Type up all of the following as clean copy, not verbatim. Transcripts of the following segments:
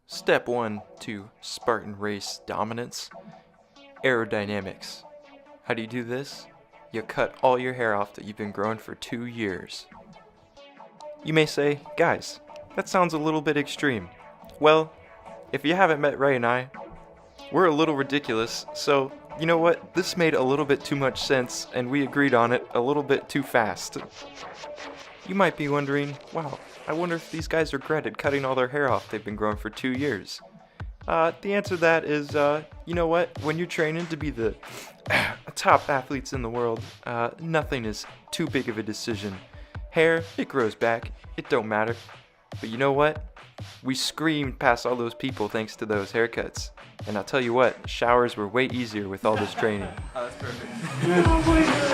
Step 1 to Spartan Race dominance, aerodynamics. How do you do this? You cut all your hair off that you've been growing for 2 years. You may say, guys, that sounds a little bit extreme. Well, if you haven't met Ray and I, we're a little ridiculous, so you know what? This made a little bit too much sense, and we agreed on it a little bit too fast. You might be wondering, wow, I wonder if these guys regretted cutting all their hair off they've been growing for 2 years. The answer to that is, you know what? When you're training to be the top athletes in the world, nothing is too big of a decision. Hair, it grows back, it don't matter. But you know what? We screamed past all those people thanks to those haircuts. And I'll tell you what, showers were way easier with all this training. Oh, that's perfect. Oh my god.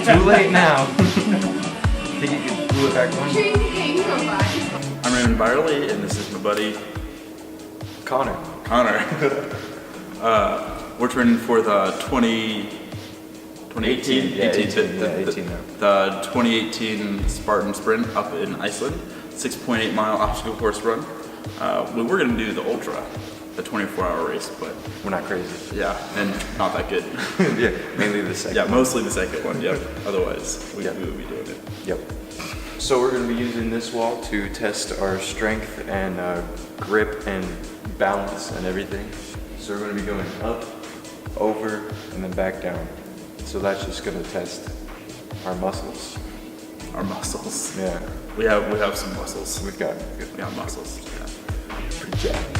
Too late now. Think you can glue it back on? I'm Raymond Byerly, and this is my buddy Connor. We're training for the 18 now. The 2018 Spartan Sprint up in Iceland, 6.8 mile obstacle course run. We were gonna do the ultra, the 24-hour race, but We're not crazy. yeah, and not that good. Yeah, mainly the second. Yeah, mostly the second one. Yep. Otherwise, we would be doing it. Yep. So we're going to be using this wall to test our strength and grip and balance and everything. So we're going to be going up, over, and then back down. So that's just going to test our muscles. Our muscles. Yeah. We have some muscles. We got muscles. Yeah. pretty jacked.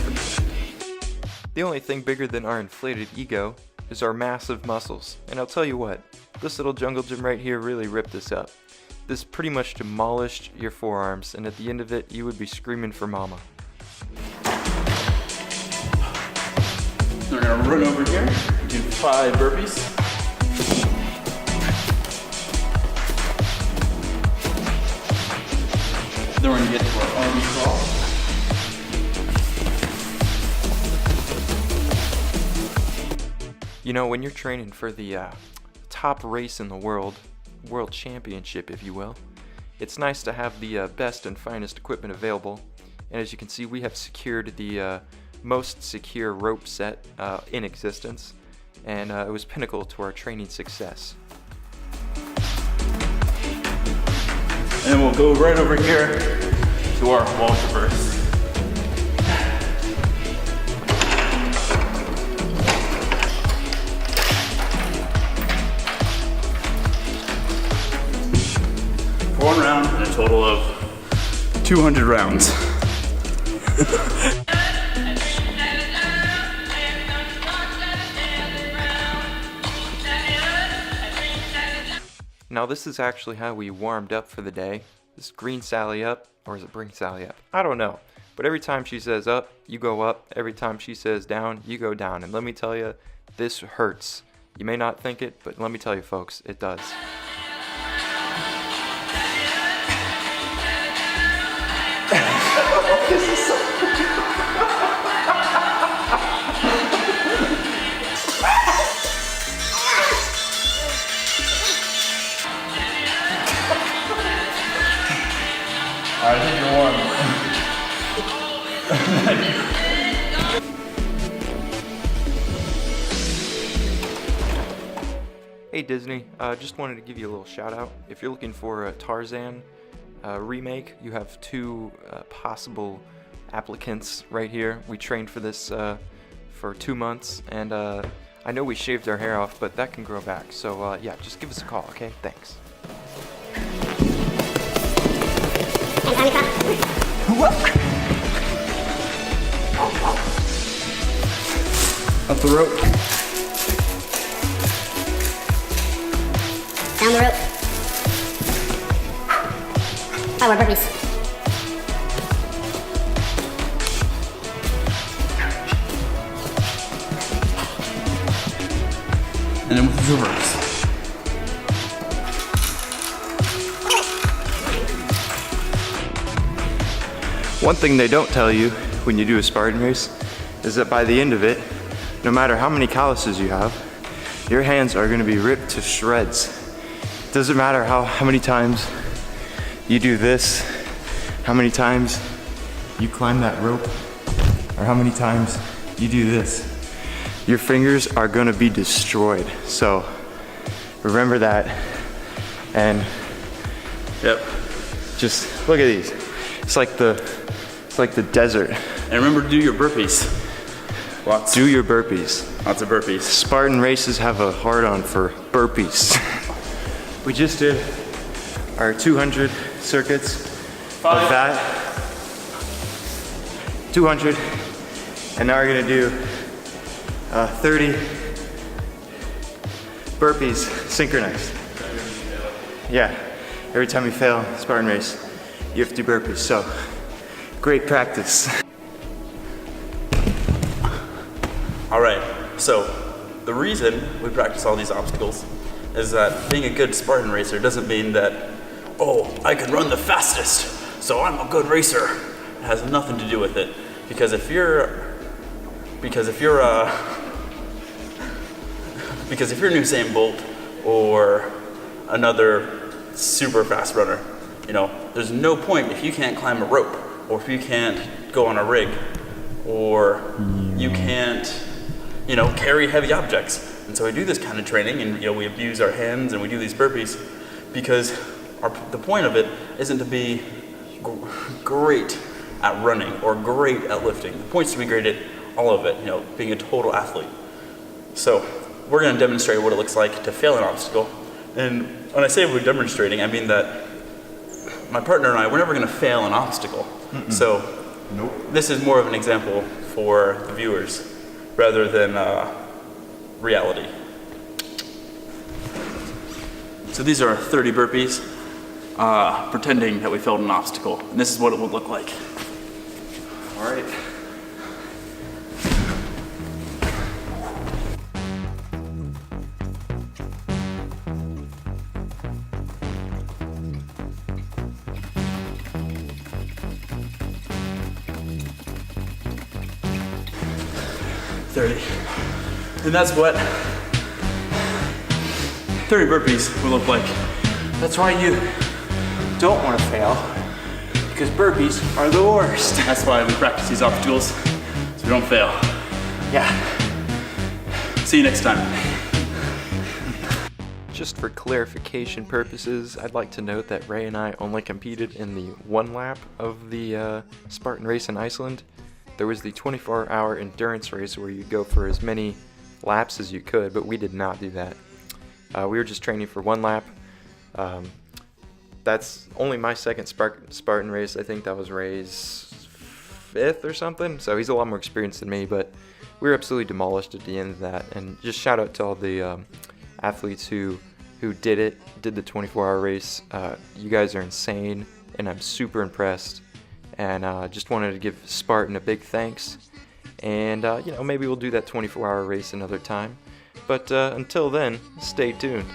The only thing bigger than our inflated ego is our massive muscles. And I'll tell you what, this little jungle gym right here really ripped us up. This pretty much demolished your forearms, and at the end of it, you would be screaming for mama. We're gonna run over here, do 5 burpees. Then we're gonna get to our arm crawl. You know, when you're training for the top race in the world championship, if you will, it's nice to have the best and finest equipment available. And as you can see, we have secured the most secure rope set in existence, and it was pinnacle to our training success. And we'll go right over here to our wall traverse. One round and a total of 200 rounds. Now this is actually how we warmed up for the day. This green Sally up, or is it bring Sally up? I don't know. But every time she says up, you go up. Every time she says down, you go down. And let me tell you, this hurts. You may not think it, but let me tell you folks, it does. This is so I think you're warm. Hey Disney, just wanted to give you a little shout out. If you're looking for a Tarzan remake, you have 2 possible applicants right here. We trained for this for 2 months, and I know we shaved our hair off, but that can grow back. So yeah, just give us a call, okay? Thanks. Up the rope. Down the rope. 5 more burpees. And then with the reverse. One thing they don't tell you when you do a Spartan race is that by the end of it, no matter how many calluses you have, your hands are going to be ripped to shreds. It doesn't matter how many times you do this how many times you climb that rope or how many times you do this, your fingers are gonna be destroyed. So remember that, and just look at these. It's like the desert. And remember to do your burpees. Do your burpees. Lots of burpees. Spartan races have a hard-on for burpees. We just did our 200 circuits of that. 200, and now we're gonna do 30 burpees synchronized. Yeah, every time you fail Spartan race, you have to do burpees. So, great practice. All right, so the reason we practice all these obstacles is that being a good Spartan racer doesn't mean that, oh, I can run the fastest, so I'm a good racer. It has nothing to do with it. Because if you're Usain Bolt or another super fast runner, you know, there's no point if you can't climb a rope, or if you can't go on a rig, or you can't, you know, carry heavy objects. And so we do this kind of training, and you know, we use our hands and we do these burpees because the point of it isn't to be great at running or great at lifting. The point is to be great at all of it, you know, being a total athlete. So we're going to demonstrate what it looks like to fail an obstacle. And when I say we're demonstrating, I mean that my partner and I, we're never going to fail an obstacle. So this is more of an example for the viewers rather than reality. So these are 30 burpees, pretending that we failed an obstacle. And this is what it would look like. All right. And that's what 30 burpees will look like. That's why you don't want to fail, because burpees are the worst. That's why we practice these obstacles, so we don't fail. Yeah. See you next time. Just for clarification purposes, I'd like to note that Ray and I only competed in the one lap of the Spartan race in Iceland. There was the 24-hour endurance race where you go for as many laps as you could, but we did not do that. We were just training for one lap. That's only my second Spartan race. I think that was Ray's 5th or something, so he's a lot more experienced than me, but we were absolutely demolished at the end of that. And just shout out to all the athletes who did the 24-hour race. You guys are insane, and I'm super impressed. And just wanted to give Spartan a big thanks. And you know, maybe we'll do that 24-hour race another time. But until then, stay tuned.